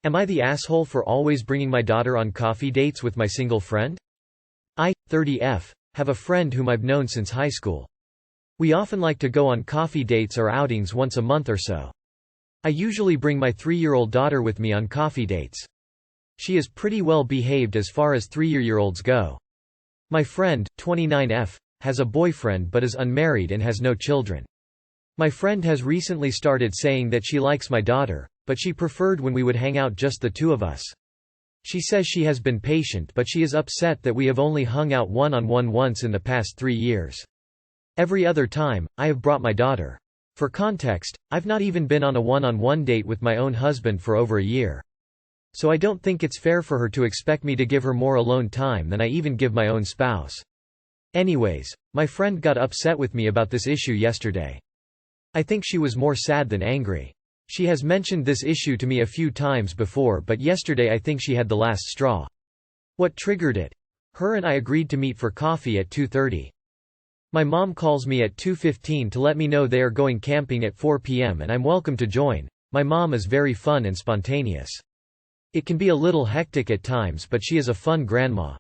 Am I the asshole for always bringing my daughter on coffee dates with my single friend? I, 30F, have a friend whom I've known since high school. We often like to go on coffee dates or outings once a month or so. I usually bring my 3-year-old daughter with me on coffee dates. She is pretty well behaved as far as 3-year-olds go. My friend, 29F, has a boyfriend but is unmarried and has no children. My friend has recently started saying that she likes my daughter, but she preferred when we would hang out just the two of us. She says she has been patient, but she is upset that we have only hung out one-on-one once in the past 3 years. Every other time, I have brought my daughter. For context, I've not even been on a one-on-one date with my own husband for over a year. So I don't think it's fair for her to expect me to give her more alone time than I even give my own spouse. Anyways, my friend got upset with me about this issue yesterday. I think she was more sad than angry. She has mentioned this issue to me a few times before, but yesterday I think she had the last straw. What triggered it? Her and I agreed to meet for coffee at 2:30. My mom calls me at 2:15 to let me know they are going camping at 4 p.m. and I'm welcome to join. My mom is very fun and spontaneous. It can be a little hectic at times, but she is a fun grandma.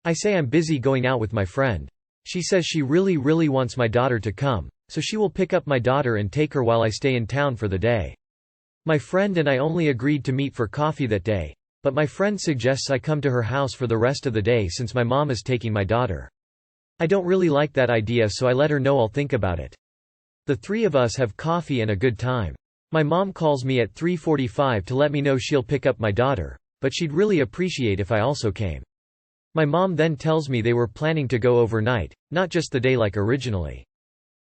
I say I'm busy going out with my friend. She says she really wants my daughter to come, so she will pick up my daughter and take her while I stay in town for the day. My friend and I only agreed to meet for coffee that day, but my friend suggests I come to her house for the rest of the day since my mom is taking my daughter. I don't really like that idea, so I let her know I'll think about it. The three of us have coffee and a good time. My mom calls me at 3:45 to let me know she'll pick up my daughter, but she'd really appreciate if I also came. My mom then tells me they were planning to go overnight, not just the day like originally.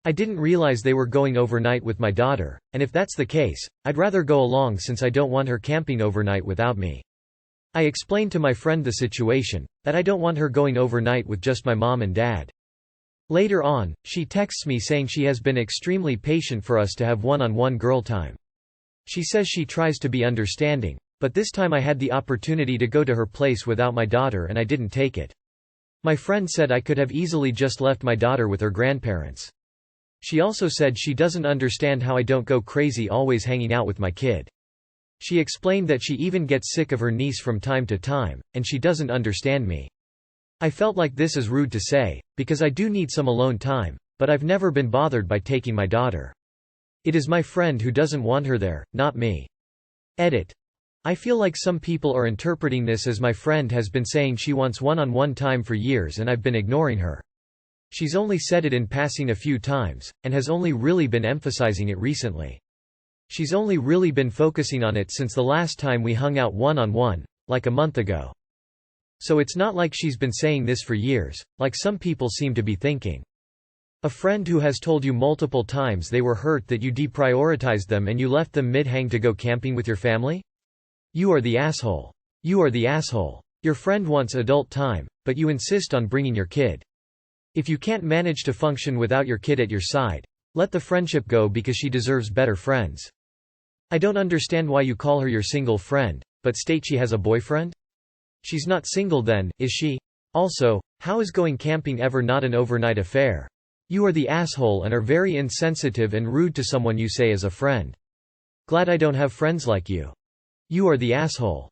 I didn't realize they were going overnight with my daughter, and if that's the case, I'd rather go along since I don't want her camping overnight without me. I explained to my friend the situation, that I don't want her going overnight with just my mom and dad. Later on, she texts me saying she has been extremely patient for us to have one-on-one girl time. She says she tries to be understanding, but this time I had the opportunity to go to her place without my daughter and I didn't take it. My friend said I could have easily just left my daughter with her grandparents. She also said she doesn't understand how I don't go crazy always hanging out with my kid. She explained that she even gets sick of her niece from time to time, and she doesn't understand me. I felt like this is rude to say, because I do need some alone time, but I've never been bothered by taking my daughter. It is my friend who doesn't want her there, not me. Edit. I feel like some people are interpreting this as my friend has been saying she wants one-on-one time for years and I've been ignoring her. She's only said it in passing a few times, and has only really been emphasizing it recently. She's only really been focusing on it since the last time we hung out one-on-one, like a month ago. So it's not like she's been saying this for years, like some people seem to be thinking. A friend who has told you multiple times they were hurt that you deprioritized them and you left them mid-hang to go camping with your family? You are the asshole. You are the asshole. Your friend wants adult time, but you insist on bringing your kid. If you can't manage to function without your kid at your side, let the friendship go because she deserves better friends. I don't understand why you call her your single friend, but state she has a boyfriend? She's not single then, is she? Also, how is going camping ever not an overnight affair? You are the asshole and are very insensitive and rude to someone you say is a friend. Glad I don't have friends like you. You are the asshole.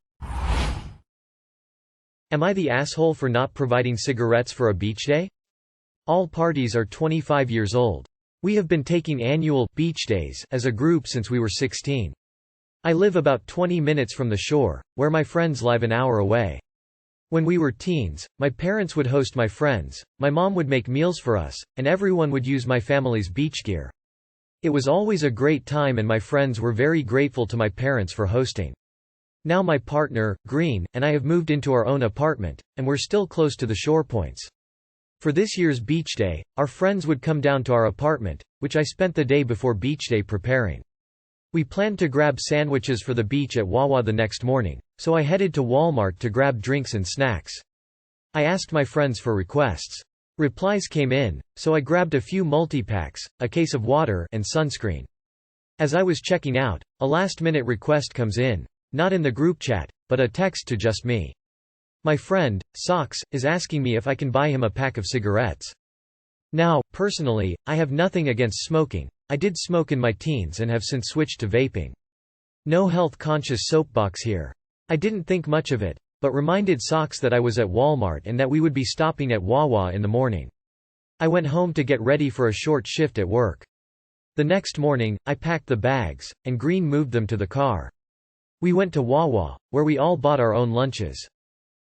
Am I the asshole for not providing cigarettes for a beach day? All parties are 25 years old. We have been taking annual beach days as a group since we were 16. I live about 20 minutes from the shore, where my friends live an hour away. When we were teens, my parents would host my friends, my mom would make meals for us, and everyone would use my family's beach gear. It was always a great time and my friends were very grateful to my parents for hosting. Now my partner, Green, and I have moved into our own apartment, and we're still close to the shore points. For this year's beach day, our friends would come down to our apartment, which I spent the day before beach day preparing. We planned to grab sandwiches for the beach at Wawa the next morning, so I headed to Walmart to grab drinks and snacks. I asked my friends for requests. Replies came in, so I grabbed a few multi-packs, a case of water, and sunscreen. As I was checking out, a last-minute request comes in, not in the group chat, but a text to just me. My friend, Socks, is asking me if I can buy him a pack of cigarettes. Now, personally, I have nothing against smoking. I did smoke in my teens and have since switched to vaping. No health-conscious soapbox here. I didn't think much of it, but reminded Socks that I was at Walmart and that we would be stopping at Wawa in the morning. I went home to get ready for a short shift at work. The next morning, I packed the bags, and Green moved them to the car. We went to Wawa, where we all bought our own lunches.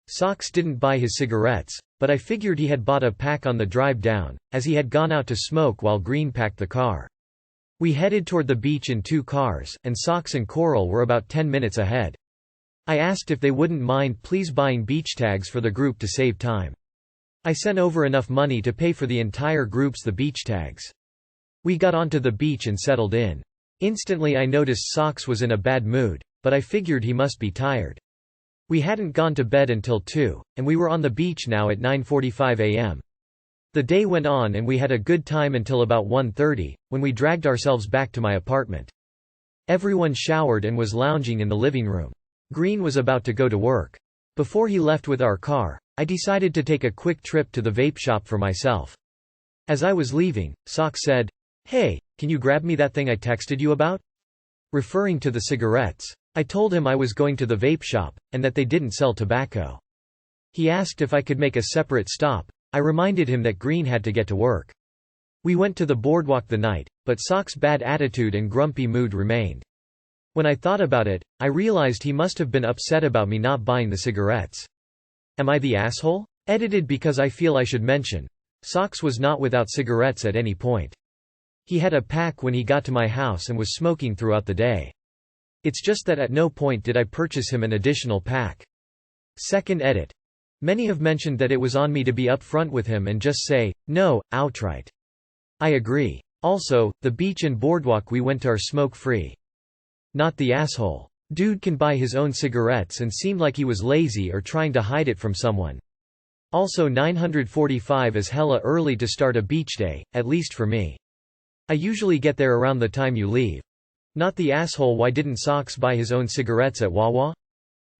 Socks didn't buy his cigarettes, but I figured he had bought a pack on the drive down, as he had gone out to smoke while Green packed the car. We headed toward the beach in 2 cars, and Socks and Coral were about 10 minutes ahead. I asked if they wouldn't mind please buying beach tags for the group to save time. I sent over enough money to pay for the entire group's the beach tags. We got onto the beach and settled in. Instantly I noticed Socks was in a bad mood, but I figured he must be tired. We hadn't gone to bed until 2, and we were on the beach now at 9:45 a.m. The day went on and we had a good time until about 1:30, when we dragged ourselves back to my apartment. Everyone showered and was lounging in the living room. Green was about to go to work. Before he left with our car, I decided to take a quick trip to the vape shop for myself. As I was leaving, Sock said, "Hey, can you grab me that thing I texted you about?" Referring to the cigarettes. I told him I was going to the vape shop, and that they didn't sell tobacco. He asked if I could make a separate stop. I reminded him that Green had to get to work. We went to the boardwalk the night, but Sock's bad attitude and grumpy mood remained. When I thought about it, I realized he must have been upset about me not buying the cigarettes. Am I the asshole? Edited because I feel I should mention. Socks was not without cigarettes at any point. He had a pack when he got to my house and was smoking throughout the day. It's just that at no point did I purchase him an additional pack. Second edit. Many have mentioned that it was on me to be upfront with him and just say, no, outright. I agree. Also, the beach and boardwalk we went to are smoke-free. Not the asshole. Dude can buy his own cigarettes and seemed like he was lazy or trying to hide it from someone. Also 9:45 is hella early to start a beach day, at least for me. I usually get there around the time you leave. Not the asshole. Why didn't Socks buy his own cigarettes at Wawa?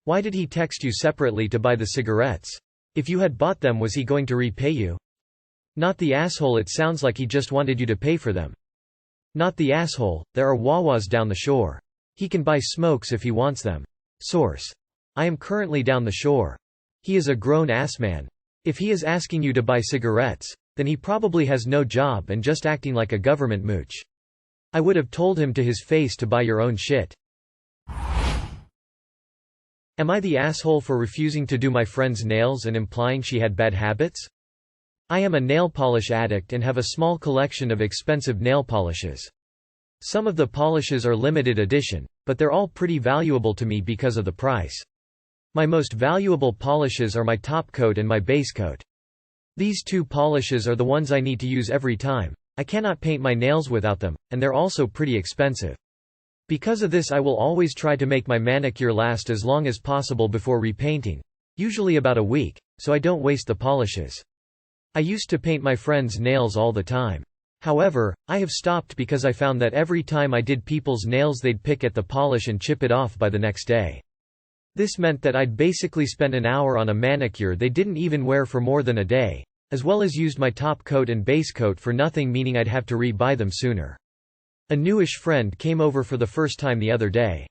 Why did he text you separately to buy the cigarettes? If you had bought them, was he going to repay you? Not the asshole. It sounds like he just wanted you to pay for them. Not the asshole. There are Wawas down the shore. He can buy smokes if he wants them. Source. I am currently down the shore. He is a grown-ass man. If he is asking you to buy cigarettes, then he probably has no job and just acting like a government mooch. I would have told him to his face to buy your own shit. Am I the asshole for refusing to do my friend's nails and implying she had bad habits? I am a nail polish addict and have a small collection of expensive nail polishes. Some of the polishes are limited edition, but they're all pretty valuable to me because of the price. My most valuable polishes are my top coat and my base coat. These 2 polishes are the ones I need to use every time. I cannot paint my nails without them, and they're also pretty expensive. Because of this, I will always try to make my manicure last as long as possible before repainting, usually about a week, so I don't waste the polishes. I used to paint my friends' nails all the time. However, I have stopped because I found that every time I did people's nails they'd pick at the polish and chip it off by the next day. This meant that I'd basically spent an hour on a manicure they didn't even wear for more than a day, as well as used my top coat and base coat for nothing, meaning I'd have to re-buy them sooner. A newish friend came over for the first time the other day.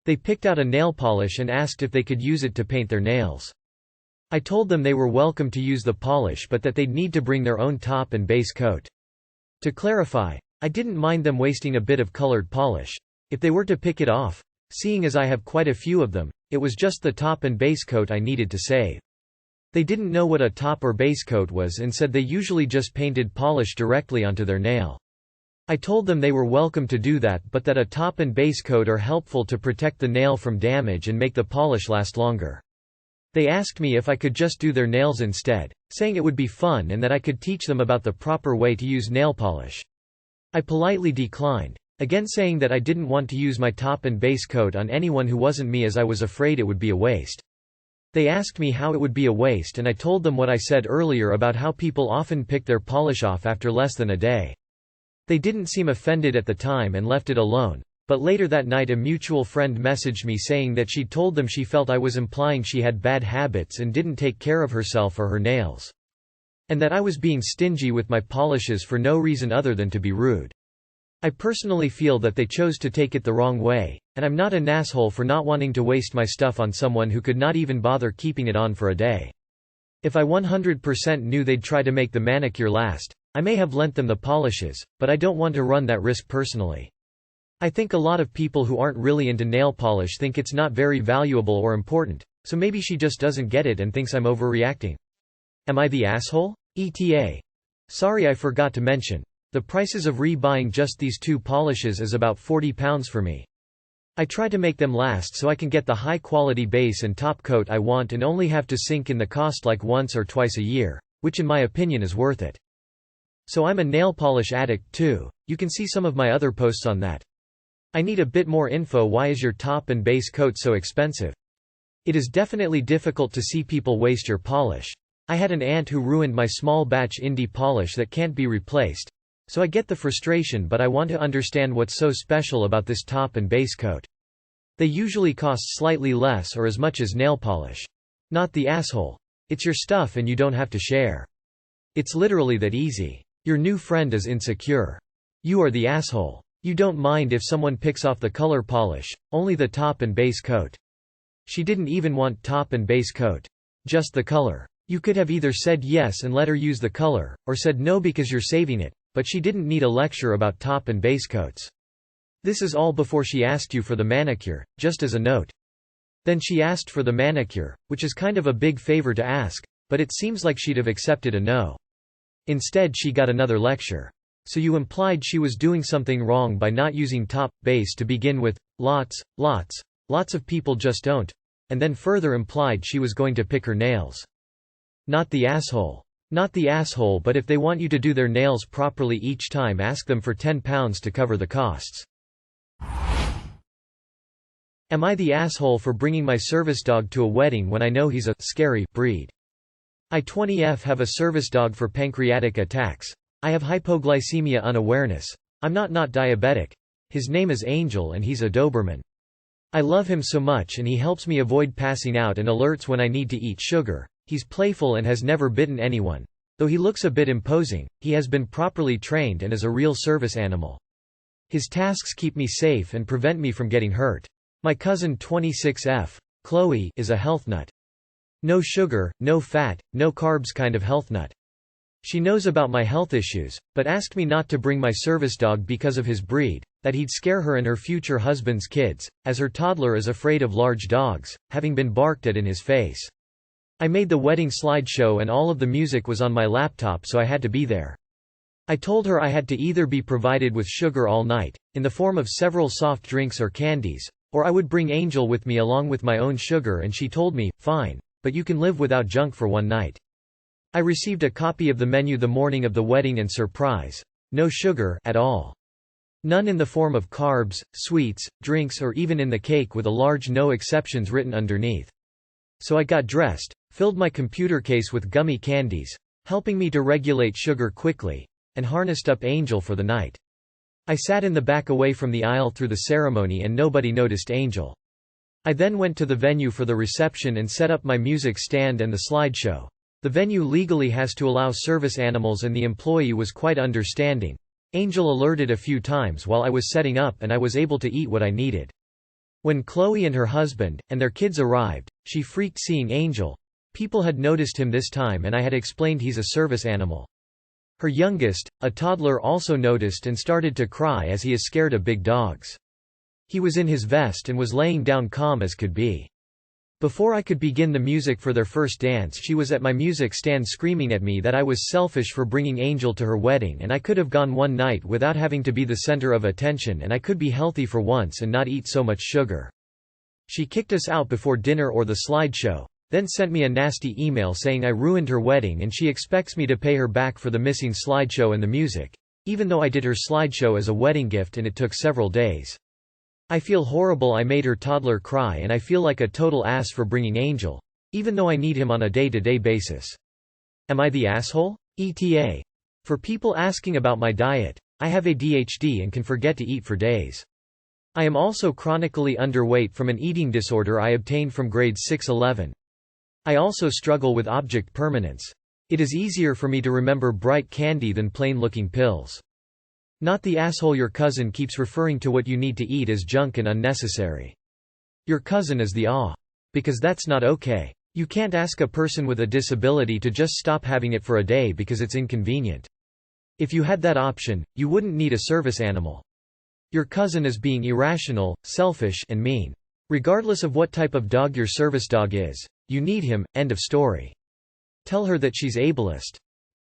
They picked out a nail polish and asked if they could use it to paint their nails. I told them they were welcome to use the polish but that they'd need to bring their own top and base coat. To clarify, I didn't mind them wasting a bit of colored polish. If they were to pick it off, seeing as I have quite a few of them, it was just the top and base coat I needed to save. They didn't know what a top or base coat was and said they usually just painted polish directly onto their nail. I told them they were welcome to do that, but that a top and base coat are helpful to protect the nail from damage and make the polish last longer. They asked me if I could just do their nails instead, saying it would be fun and that I could teach them about the proper way to use nail polish. I politely declined, again saying that I didn't want to use my top and base coat on anyone who wasn't me, as I was afraid it would be a waste. They asked me how it would be a waste, and I told them what I said earlier about how people often pick their polish off after less than a day. They didn't seem offended at the time and left it alone. But later that night a mutual friend messaged me saying that she'd told them she felt I was implying she had bad habits and didn't take care of herself or her nails. And that I was being stingy with my polishes for no reason other than to be rude. I personally feel that they chose to take it the wrong way, and I'm not an asshole for not wanting to waste my stuff on someone who could not even bother keeping it on for a day. If I 100% knew they'd try to make the manicure last, I may have lent them the polishes, but I don't want to run that risk personally. I think a lot of people who aren't really into nail polish think it's not very valuable or important, so maybe she just doesn't get it and thinks I'm overreacting. Am I the asshole? ETA. Sorry, I forgot to mention. The prices of rebuying just these 2 polishes is about £40 for me. I try to make them last so I can get the high quality base and top coat I want and only have to sink in the cost like once or twice a year, which in my opinion is worth it. So I'm a nail polish addict too. You can see some of my other posts on that. I need a bit more info. Why is your top and base coat so expensive? It is definitely difficult to see people waste your polish. I had an aunt who ruined my small batch indie polish that can't be replaced. So I get the frustration, but I want to understand what's so special about this top and base coat. They usually cost slightly less or as much as nail polish. Not the asshole. It's your stuff and you don't have to share. It's literally that easy. Your new friend is insecure. You are the asshole. You don't mind if someone picks off the color polish, only the top and base coat. She didn't even want top and base coat. Just the color. You could have either said yes and let her use the color, or said no because you're saving it, but she didn't need a lecture about top and base coats. This is all before she asked you for the manicure, just as a note. Then she asked for the manicure, which is kind of a big favor to ask, but it seems like she'd have accepted a no. Instead she got another lecture. So you implied she was doing something wrong by not using top, base to begin with. Lots of people just don't. And then further implied she was going to pick her nails. Not the asshole. Not the asshole, but if they want you to do their nails properly each time, ask them for £10 to cover the costs. Am I the asshole for bringing my service dog to a wedding when I know he's a scary breed? I 20F have a service dog for pancreatic attacks. I have hypoglycemia unawareness. I'm not diabetic. His name is Angel and he's a Doberman. I love him so much and he helps me avoid passing out and alerts when I need to eat sugar. He's playful and has never bitten anyone. Though he looks a bit imposing, he has been properly trained and is a real service animal. His tasks keep me safe and prevent me from getting hurt. My cousin 26F, Chloe, is a health nut. No sugar, no fat, no carbs kind of health nut. She knows about my health issues, but asked me not to bring my service dog because of his breed, that he'd scare her and her future husband's kids, as her toddler is afraid of large dogs, having been barked at in his face. I made the wedding slideshow and all of the music was on my laptop, so I had to be there. I told her I had to either be provided with sugar all night, in the form of several soft drinks or candies, or I would bring Angel with me along with my own sugar, and she told me, fine, but you can live without junk for one night. I received a copy of the menu the morning of the wedding and surprise. No sugar at all. None in the form of carbs, sweets, drinks, or even in the cake, with a large no exceptions written underneath. So I got dressed, filled my computer case with gummy candies, helping me to regulate sugar quickly, and harnessed up Angel for the night. I sat in the back away from the aisle through the ceremony and nobody noticed Angel. I then went to the venue for the reception and set up my music stand and the slideshow. The venue legally has to allow service animals and the employee was quite understanding. Angel alerted a few times while I was setting up and I was able to eat what I needed. When Chloe and her husband, and their kids arrived, she freaked seeing Angel. People had noticed him this time and I had explained he's a service animal. Her youngest, a toddler, also noticed and started to cry as he is scared of big dogs. He was in his vest and was laying down calm as could be. Before I could begin the music for their first dance, she was at my music stand screaming at me that I was selfish for bringing Angel to her wedding and I could have gone one night without having to be the center of attention and I could be healthy for once and not eat so much sugar. She kicked us out before dinner or the slideshow, then sent me a nasty email saying I ruined her wedding and she expects me to pay her back for the missing slideshow and the music, even though I did her slideshow as a wedding gift and it took several days. I feel horrible. I made her toddler cry and I feel like a total ass for bringing Angel, even though I need him on a day-to-day basis. Am I the asshole? ETA. For people asking about my diet, I have ADHD and can forget to eat for days. I am also chronically underweight from an eating disorder I obtained from grade 6-11. I also struggle with object permanence. It is easier for me to remember bright candy than plain-looking pills. Not the asshole your cousin keeps referring to what you need to eat as junk and unnecessary. Your cousin is the aw. Because that's not okay. You can't ask a person with a disability to just stop having it for a day because it's inconvenient. If you had that option, you wouldn't need a service animal. Your cousin is being irrational, selfish, and mean. Regardless of what type of dog your service dog is, you need him, end of story. Tell her that she's ableist.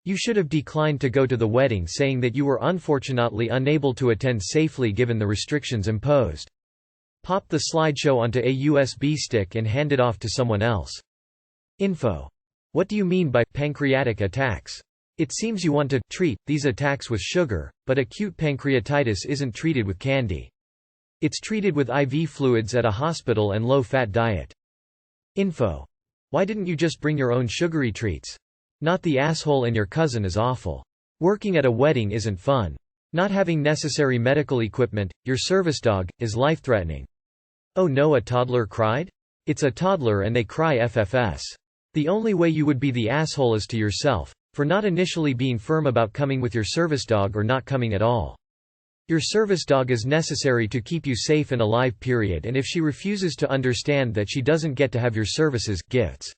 You should have declined to go to the wedding saying that you were unfortunately unable to attend safely given the restrictions imposed. Pop the slideshow onto a USB stick and hand it off to someone else. Info. What do you mean by pancreatic attacks? It seems you want to treat these attacks with sugar, but acute pancreatitis isn't treated with candy. It's treated with IV fluids at a hospital and low-fat diet. Info. Why didn't you just bring your own sugary treats? Not the asshole and your cousin is awful. Working at a wedding isn't fun. Not having necessary medical equipment, your service dog, is life-threatening. Oh no, a toddler cried? It's a toddler and they cry FFS. The only way you would be the asshole is to yourself, for not initially being firm about coming with your service dog or not coming at all. Your service dog is necessary to keep you safe and alive, period, and if she refuses to understand that she doesn't get to have your services, gifts.